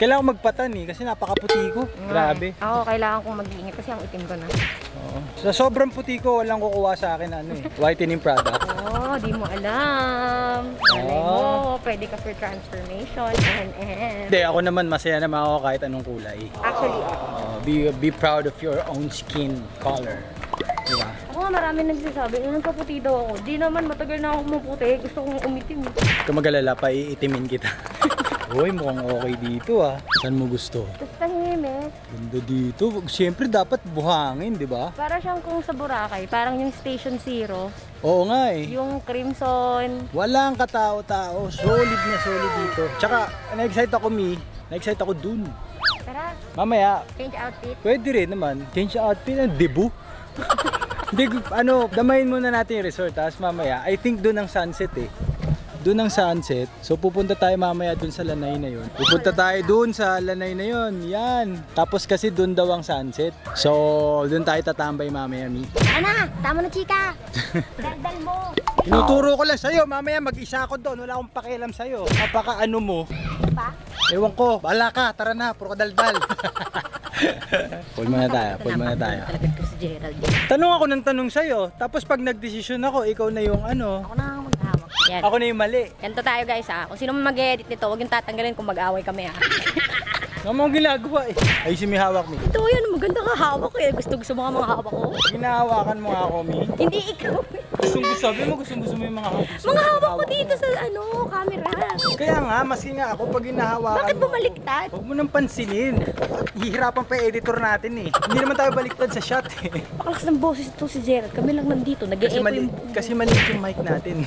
Kailangan magpatan eh, kasi napakaputi ko. Grabe. Ako, kailangan kong mag-iingat kasi ang itim ko na. Oo. Sa sobrang puti ko, walang kukuha sa akin ano eh, whitening product. Oh, di mo alam. Malay mo, pwede ka for transformation. Hindi, ako naman masaya naman ako kahit anong kulay. Actually, Be proud of your own skin color. Diba? ako nga marami nagsasabi, nagpaputi daw ako. Di naman, matagal na ako maputi. Gusto kong umitim. Kung mag-alala pa, iitimin kita. Uy, mukhang okay dito ah. Saan mo gusto? Tapos tahimik. Ganda dito. Siyempre dapat buhangin, di ba? Para siyang kung sa Boracay, parang yung Station Zero. Oo nga eh. Yung Crimson. Walang katao-tao. Solid na solid dito. Tsaka, na-excite ako, Mi. Na-excite ako dun. Tara, Mamaya, change outfit. pwede rin naman. Change outfit ng debut. Hindi, damayin muna natin yung resort. Tapos mamaya, I think dun ang sunset eh. Doon ang sunset. So pupunta tayo mamaya doon sa lanay na yun. Pupunta tayo doon sa lanay na yun. Yan. Tapos kasi doon daw ang sunset. So doon tayo tatambay mamaya, Mi. Ana, tama na chika. Daldal mo. Tinuturo ko lang sa'yo. Mamaya mag-isa ako doon. Wala akong pakialam sa'yo. Kapaka ano mo. Pa? Ewan ko. Bahala ka. Tara na. Puro ka daldal. Pull muna tayo. Pull muna tayo. Talagat ko si Gerald. Tanong ako ng tanong sa'yo. Tapos pag nagdesisyon ako, ikaw na yung ano. Ako na nga maghahawak. Yan. Ako na yung mali. Ganito tayo guys ha. Kung sino man mag-edit nito, huwag yung tatanggalin kung mag-away kami ha. Ano mo ginagawa eh? Ay, si Mi hawak, Mi. Ito yan, maganda ka hawak eh. Gusto mo mga hawak ko. Ginahawakan mo nga ako, Mi. Hindi ikaw. Sabi mo, gusto mo yung mga hawak. Mga hawak ko dito sa camera. Kaya nga, maski nga ako pag hinahawakan Bakit mo. bumaliktad? Huwag mo nang pansinin. Hihirapan pa yung editor natin eh. Hindi naman tayo baliktad sa shot eh. Pakalakas ng boses ito si Gerald. Kami lang nandito. Nag-e-echo yung... Kasi maliit yung mic natin.